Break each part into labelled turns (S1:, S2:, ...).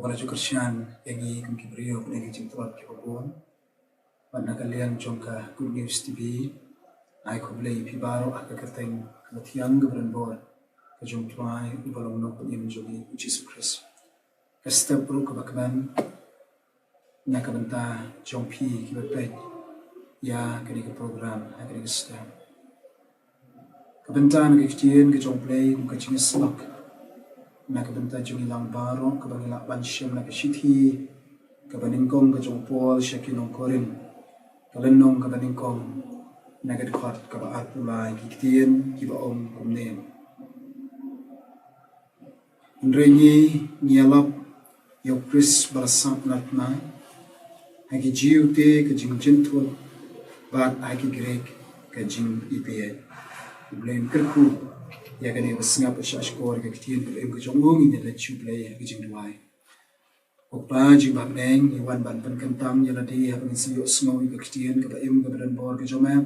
S1: Wala Christian yangi kum kibrio yangi jingtuat kibon. Wana kalian jongka Good News TV. Ai U Blei pibaro Ka Ktien katiang gebran bor. Ka jongtuai ubalong no penyem jogi U Khrist. Ka step ru ka bakman na ka benta jongpi kibet ya kini ke program kini ke step. Ka benta na Ka Ktien ka jong Blei ka jingis lak. Na ka benta jong ilang baro ka bangila mynsiem na ka shithi ka baningkong ka jong Paul shakinong Korinth ka lenong ka baningkong na ka dikhat ka ba atulai Ka Ktien ki ba kumno Ndrenyi iarap U Khrist balasak natna hagi jiu te ka jingthmu bat hagi grek ka jing iwei U Blei kerku ya kani basngap shashkor Ka Ktien ka jong ngin la U Blei ka jingduai opa jing bab neng wan ban ban kentang yala di hapin siyo sngoi Ka Ktien ka baim ka badan bor ka joma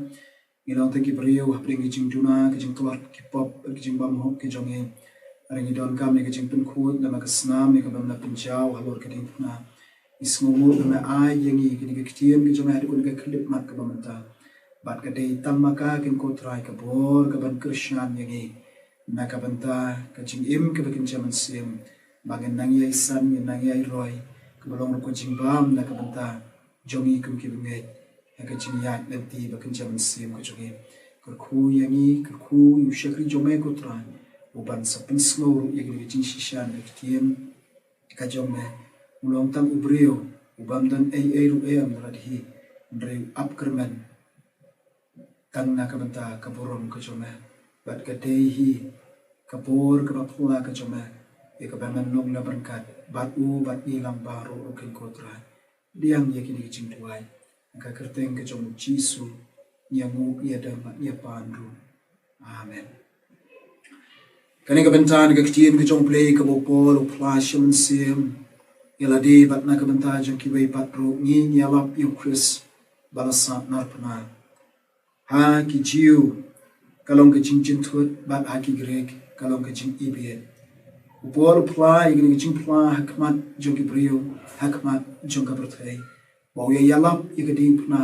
S1: ilong te ki brio hapring ka jingduna ka jingtuat ki pop ka jingbam hok ka jonge aring idon kam ni ka jingpun khut na ka snam ni ka bam na pinjau halor ka ding na isngomo na ai yangi ka Ka Ktien ka joma hadun ka klip mat ka bamanta bat ka dei tamaka kin ko try ka bor ka ban Christian yangi na ka banta ka jingim ka kynja mynsiem bagin nangyay san nangyay roy ka balong ko jingbam na ka banta jongi kum ki bengay ka jingyat nanti ba kynja mynsiem ka jongi kerku yangi kerku yu shakri jome ko try uban sa pinslo yangi ka jing shishan Ka Ktien ka jome ulong tam ubrio ubam dan ai ru am radhi ndre upkerman tang na ka banta ka borom ka jome bat ka dehi kapur ka bapula ka joma e ka bangan nong na berkat bat ni lam baru ken kotra diang ye kini jing tuai ka kyrteng ka jong Jisu nyangu ia damat ia pandu amen kani ka bentan Ka Ktien ka jong Blei ka bopol flash mynsiem ila di bat na ka bentan jong kiwei patro ngin iarap U Khrist balasa narpana ha ki jiu kalong ka jingthmu bat ha ki grek kalong ka jing iwei upol pla igni jing pla hakmat jong brio hakmat jong ka berthai bau ya iarap igding pna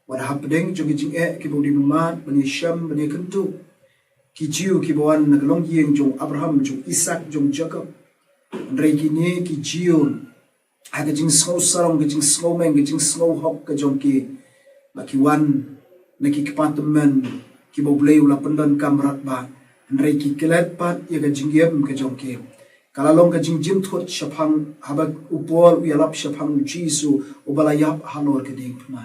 S1: wada hapdeng jong jing ki bodi mat bani sham bani kentu ki jiu ki bawan na kalong yeng jong Abraham jong Isaac jong Jacob ndrei kini ki jiu ha ka jing sngau sarong ka jing sngau meng ka jing sngau hok ka jong ki bakiwan na ki kpatmen ki U Blei ula pendan kamrat ba ndrei ki kelet pat ya ka jingim ka jong ke kalalong ka jingjim thot shaphang habak upol iarap shaphang U Jisu ubalayap halor ka ding pna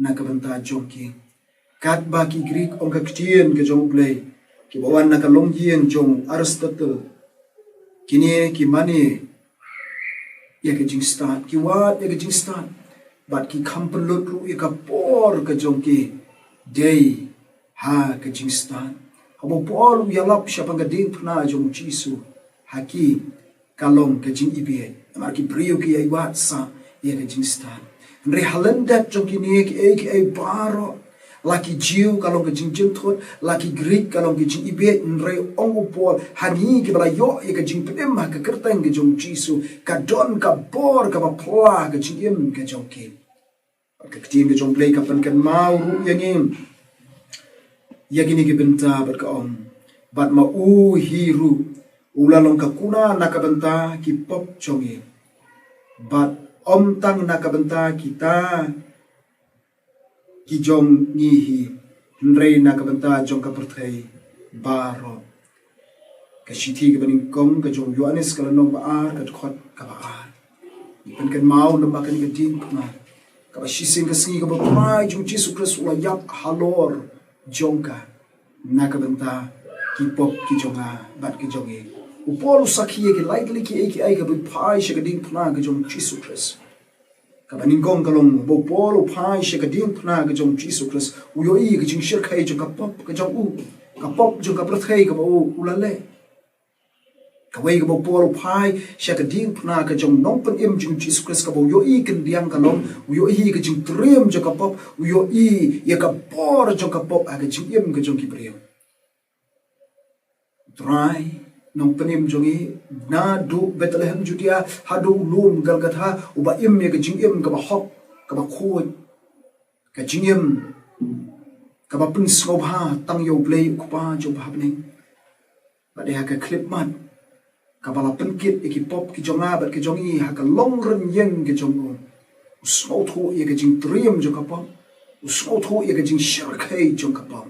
S1: na ka banta jong ke kat ba ki Greek ong Ka Ktien ka jong Blei ki bawan na ka long yeng jong Aristotle kini ki mani ya ka jing start ki wat ya ka jing start bat ki kampelut ru ya ka por ka jong ke day ha ka jing start abo Paul iarap siapa ka ding pna jong Jisu haki kalong ka jing iwei amar ki brio ki ai wat sa ya ka jing start ndre halendat jong kini ki ai baro laki jiu kalong ka jing thot laki Greek kalong ka jing iwei ndre ong Paul hani ki bala yo ya ka jing pedem ka kyrteng ka jong Jisu ka don ka bor ka ba pla ka jingim ka jong ke Ka Ktien ka jong Blei ka pan kan mau ru yangim yagini ki benta bat ka bat ma hiru ulalong ka kuna na ka benta ki pop chongi bat tang na ka benta kita ki jong ngihi ndrei na ka benta jong ka perthai baro ka shithi ka baning kong ka jong Yohanes ka lanong baar ka khot ka baar pen kan mau lamba kan ka ding na ka shising ka sngi ka ba jong Jisu Khrist ula yap halor jongka na ka benta ki pop ki jonga bat ki jonge upol sakhi ki likely ki ai ka bi phai she ka ding phna ka jong Jisu Khrist ka baning gong kalong bo pol phai she ka ding phna ka jong Jisu Khrist u yo i ka jing shir khai jong ka pop ka jong ka pop jong ka prathai ka ba ulale ka wei ka bo pol phai she ka ding phna ka jong nong pen im jong Jisu Khrist ka bo yo i kan diang kalong u yo i ka jing trem jong ka pop u yo i ya ka por jong ka pop ka jing im ka jong ki brio try nong penim jongi na du Bethlehem Judea hadu lum Galgatha uba im ye ka jingim ka ba hok ka ba khoi ka jingim ka ba pun sngewbha tang U Blei kupa jo ba hapning ba de ha ka clip mat ka ba la penkit ekipop ki jonga ba ki jongi ha ka long ren yeng ki jongo snow thu ye ka jing triam jo ka pa snow thu ye ka jing shirkai jo ka pa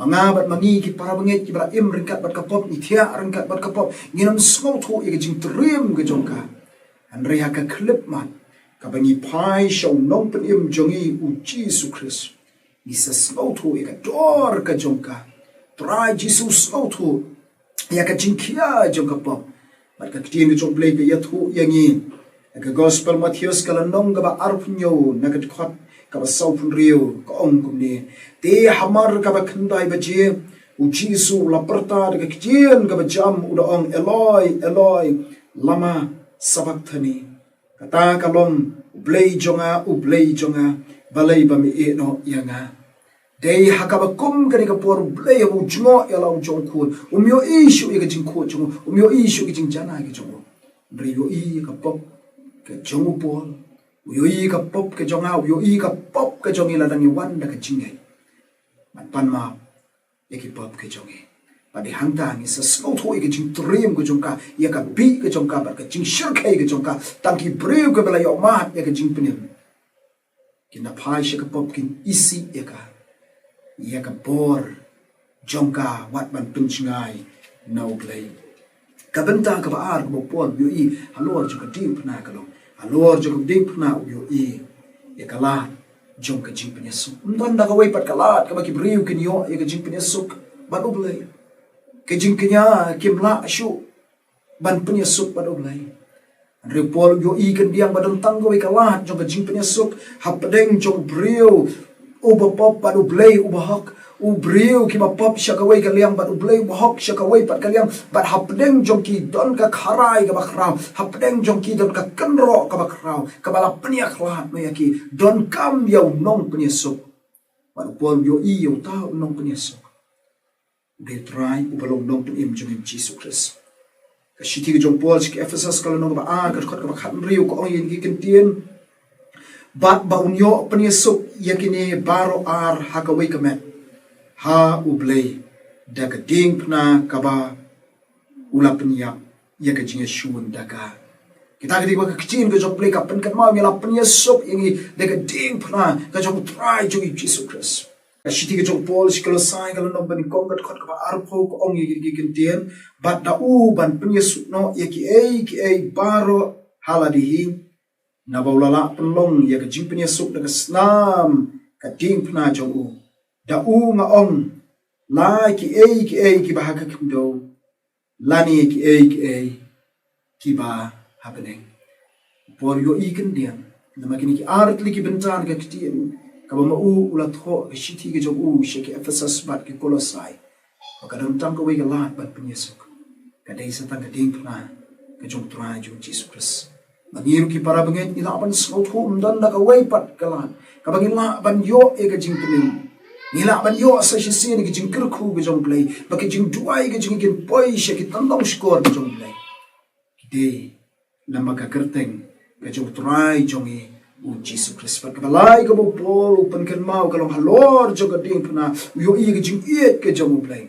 S1: mga bat mangi ki para bangit ki bara im ringkat bat kapop ni thia ringkat bat kapop nginam snow thu ye ka jing triam ka jong ka an re ha ka clip mat ka bangi pai show nong pen im jongi U Jisu Khrist ni sa snow thu ye ka dor ka jong ka try Jesus snow thu ya ka jing kia jong ka pop bat ka ktien ni jong Blei ka ya thu yangi ka gospel Matthews ka lanong ka ba arpnyo na ka khot ka ba sau phun riu ka ong kum ni te hamar ka ba khandai ba je U Jisu la perta ka ktien ka ba jam u da ong Eloi Eloi lama sabachthani kata ka long U Blei jonga balai ba mi e no yanga dei hakaba kum kani ka por Blei u jungo ela u jong khun umyo ishu e ka jing khu jungo umyo ishu ki jing jana ki jungo rio I ka pop ka jongu pol uyo I ka pop ka jonga uyo I ka pop ka jongi la dangi wanda ka jingai man pan ma eki pop ka jongi ba de hangta ni sa snow tho ka jing trim ka jongka ya ka bi ka jongka ba ka jing shirkai ka jongka tangki breu ka bela yo ma ya ka jing penim kina pai shi ka pop kin isi ya ka bor jongka wat ban pinchngai na U Blei ka benta ka ba ar ko pol yo I halor jo ka dim na ka long alor jo dik na yo I ya kala jong ka jing penyesu ndan da ka wei pat kala ka ba ki briu kin yo ya ka jing penyesu ban U Blei ka jing knya kimla shu ban penyesu ban U Blei re pol yo I kan diang badan tang go kala jong ka jing penyesu hapdeng jong briu uba pop ban U Blei uba hak U briu ki ba pop shakawai ka liang bat U Blei ba hok shakawai pat ka liang bat hapdeng jong ki don ka kharai ka ba khrau hapdeng jong ki don ka kanro ka ba khrau ka ba la pnia khlat me ki don kam yo nong pnia sok bat pol yo I yo ta nong pnia sok de try u balong nong pnia jong Jesus Christ ka shiti ka jong pol ki Ephesos ka nong ba ka khot ka ba khat riu ko ong yin ki kan tien bat ba unyo pnia sok yakine baro ar hakawai ka met ha U Blei da ka ding pna kaba ulapnya ya ka jinga shun da ka kita ka dikwa ka ktien ka jong Blei ka pen kan ma mi lapnya sok yangi da ka ding pna ka jong try jong Jesus Christ ka shiti ka jong Paul sikalo sai ka no ban kongat khot ka arpo ko ong yi ki tien bat da u ban pnya suk no ya ki ei baro haladihi na baulala penlong ya ka jing pnya suk da ka snam ka ding pna jong u da u nga ong la ki ki ba haka kimdo lani ki ki ba happening por yo I kan diam na makini ki art li ki bentan ka ktien ka ba ma u ula tho ki shiti ki jog u sheki Ephesos bat ki Kolosai ka dam tam ko we ka lat bat penyesuk ka dei sa tang ka ding pna ka jong trai jong Jesus Christ mangiru ki para banget ila ban snout ho mdan da ka we pat ka lat ka bangin la ban yo e ka jing penin nila ban yo sa shi sin ki jing kirku ki jong Blei ba ki jing duai ki jing kin poi she ki tandong skor ki jong Blei ki de lama ka kyrteng ka jong try jong U Jisu Khrist pat ka balai ka bo pol upan kan mau ka long halor jong ka ding pna yo I ki jing iet ka jong Blei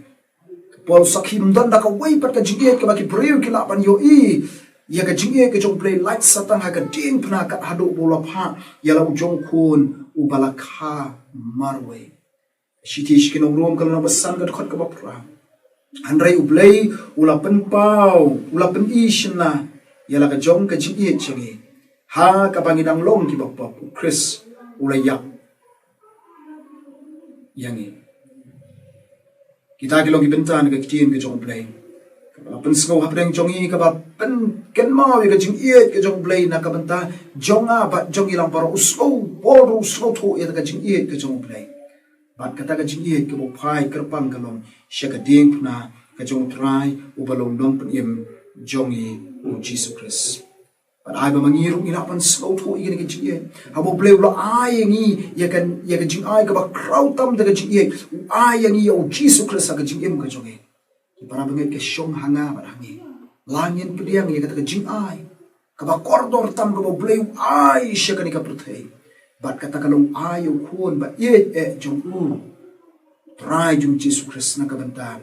S1: pol sakhim dan da ka wei pat ka jing iet ka ba ki breu ki la ban yo I ya ka jing iet ka jong Blei light satang ha ka ding pna ka hadu bola pha ya la jong khun u balakha marwe shiti shkinong rom kalana basan gat khot ka bapra andrai U Blei ula pen pau ula pen ishna yala ka jong ka jing iet changi ha ka bangidang long ki bappa U Khrist ula yak yangi kita ki long ki bentan ka ktien ka jong Blei ka pen sngau hapdeng jongi ka ba pen ken mau ka jing iet ka jong Blei na ka benta jonga ba jong ilang paro usau boru usau thu ya ka jing iet ka jong Blei bat kata ka jing iet ka bo phai kerpang kalong shaka ding pna ka jong try u balong dong pen im jongi U Jesus Christ bat ai ba mangiru ila pan snow thu igin ka jing iet ha bo Blei la ai ngi ya ka jing ai ka ba crowd tam da ka jing iet ai ngi U Jesus Christ ka jing im ka jongi para banget ke syong hanga barangi langin pediang ya kata ke jing ai kaba koridor tam kaba blei ai syakani ka perthai bat kata kalong ayo kun ba jong try jung Jesus Christ na kabanta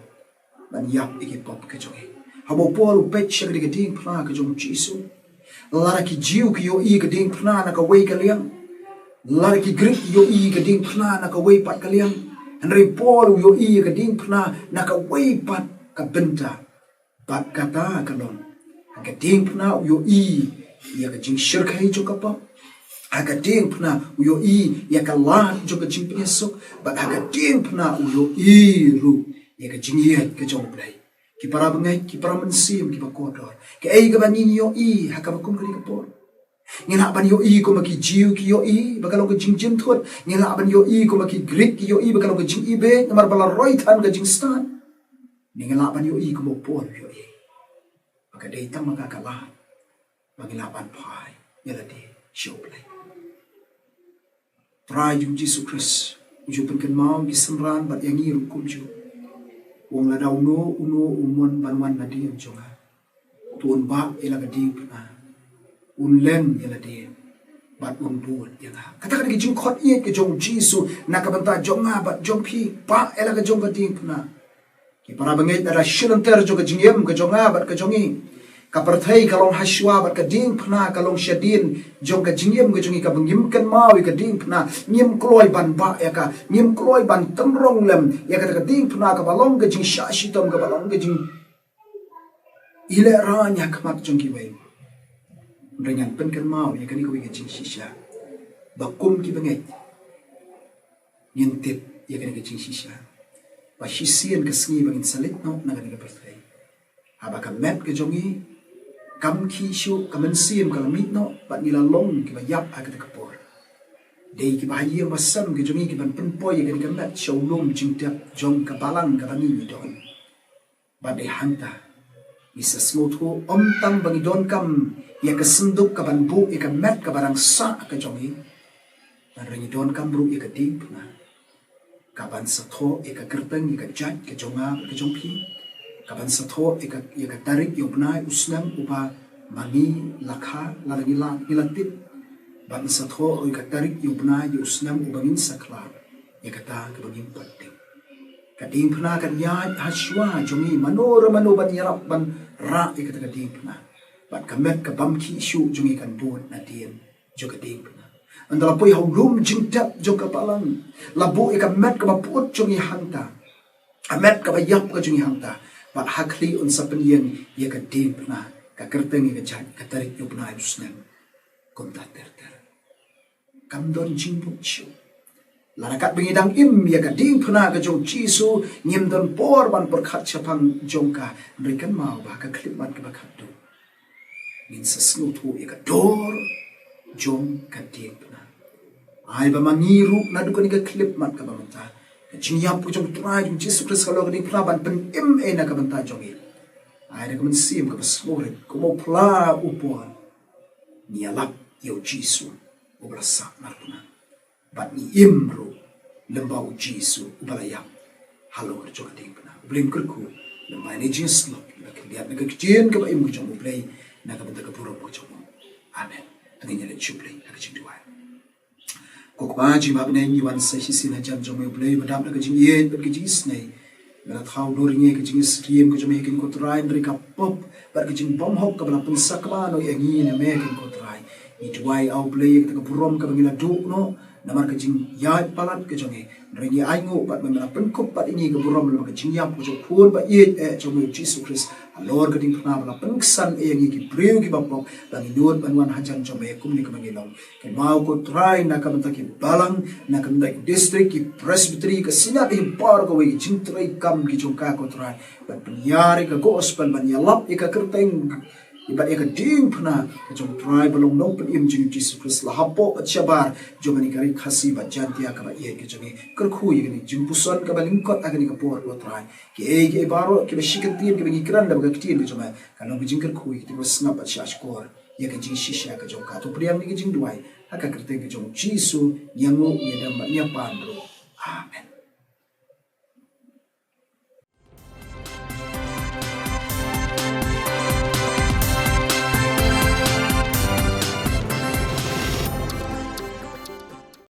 S1: ban yap iki pop ke jong habo pol pet syakani ka ding pra ke jong Jesus lara ki jiu ki yo i ka ding pra na ka wei ka liang lara ki grit yo i ka ding pra na ka wei pat ka liang Henry Paul yo i ka ding pra na ka wei pat ka benta bat kata kalon ka ding pra yo i ya ka jing shirkai jo ka pa aga ding pra yo i ya ka la jo ka jing pesok bat aga ding pra yo i ru ya ka jing yet ka jong blai ki para bangai ki para mynsiem ki pa kodor ke ai ka banin yo i ha ka kum ka ni ka por ngina ban yo i ko ma ki jiu ki yo i bakalo ka jing jin thot ngina ban yo i ko ma ki grit ki yo i bakalo ka jing ibe namar bala roi than ka jing stan ngila ban yo i ko mo por yo i baka dei tam ka kala bangila ban pai yala de show play try jung Jesus Christ ju pen kan mau ki samran bat yang i kum ju wong la daw no uno umon ban wan na di jonga tuon ba ila ka di pa unlen yala de bat buat yang kata kan ki jing khot ye ke jong Jisu nakabanta jonga bat jong pi pa ela ka jong ka ding pna ki para bangai ada shilon ter jo ka jingim ka jonga bat ka jongi ka perthai kalong haswa bat ka ding pna kalong shadin jong ka jingim ka jongi ka bangim kan mawi ka ding pna ngim kloi ban ba ya ka ngim kloi ban tamrong lem ya ka ding pna ka balong ka jing sha shitom ka balong ka jing ile ra nya khamat jong ki wei dengan pen kan mau ya kani ko ke jing shisha bakum ki bangai ngintip ya kani ke jing shisha ba shisien ke sngi bangin salit no na kani ke perthai aba ka met ke jongi kam ki shu ka mynsiem ka mit no ba nila long ki ba yap aga ka por dei ki ba yem basam ke jongi ki ban pen poi ya kani ka met showlum jing tap jong ka balang ka bani ni don ba de hanta isa smoto om tam bangi don kam ya ka senduk ka ban bu ya ka met ka barang sa ka jongi dan ringi don kam bru ya ka ding na ka ban sa tho ya ka kyrteng ya ka jat ka jonga ka jongpi ka ban sa tho ya ka tarik yo bnai usnam upa mani lakha la ringi la ilatit ban sa tho ya ka tarik yo bnai yo usnam ubangin sakla ya ka ta ka bangin patte ka ding pna kan ya haswa jongi manor mano ban iarap ban ra ya ka ding pna bat kamet ka bam ki shu jungi kan bon na dien jo ka ding pna andala poi haulum jingtap jo ka palang labu e ka met ka baput jungi hangta amet ka bayap ka jungi hangta bat hakli un sapen yen ye ka ding pna ka kyrteng ka jat ka tarik yo bna usnem kom ta ter kam don jingpu shu larakat bengidang im ya ka ding pna ka jong Jisu ngim don por ban perkhat chapang jongka berikan mau ba ka klip mat ka bakhat do min sa snutu ya ka dor jong ka ding pna ai ba mangiru na du ka klip mat ka bamanta jingyap ko jong try jong Jesus Christ ka lo ka ding pna ban pen im e na ka banta jong i ai da ka mynsiem ka basmore ko mo pla upon nialap yo Jisu obrasa marpuna bat ni imru lembau Jisu ubalayam halo jo ka ding pna blame kurku le managing slot la ka lihat na ka ktien ka ba im ko jong Blei na ka benta ka puro mo jong amen tangin ya U Blei ka jing duai ko ba ji ma bne ni wan sa shi sin jam jong U Blei ba dam na ka jing yen ba ka jing snei na thau dor nge ka jing sriem ko jong hekin ko trai ndri ka pop ba ka jing bom hok ka bla pun sakma no ya ngi na me kin ko trai ni duai U Blei ka purom ka bangila du no namar ka jing yai palat ka jongi ringi aingo bat memela penkup bat ini ka buram lo ka jing yap ko phun ba ye jong Jesus Christ alor ka ding phna bala penksan e ngi ki priu ki bapok bang inut banwan hajan jong me kum ni ka bangilong ke mau ko try na ka menta ki balang na ka menta district ki presbytery ka sinat hi par ko wi jing trai kam ki jong ka ko try bat penyari ka gospel ban yalap ka kyrteng ibat eka ding pna jong try balong no pen im jing Jesus Christ la hapo chabar jong ni kari khasi ba jantia ka ba ye ke jong kar khu ye ni jingpuson ka ba lyngkot agani ka por ko try ke baro ke ba shikatin ke ba ikran da ba ktien ke jong ka no jing kar khu ye ke ba snap ba shash kor ye ke jing shisha ka jong ka to priam ni ke jing duai aka kerte ke jong Jisu nyango ye da ma nya pan bro amen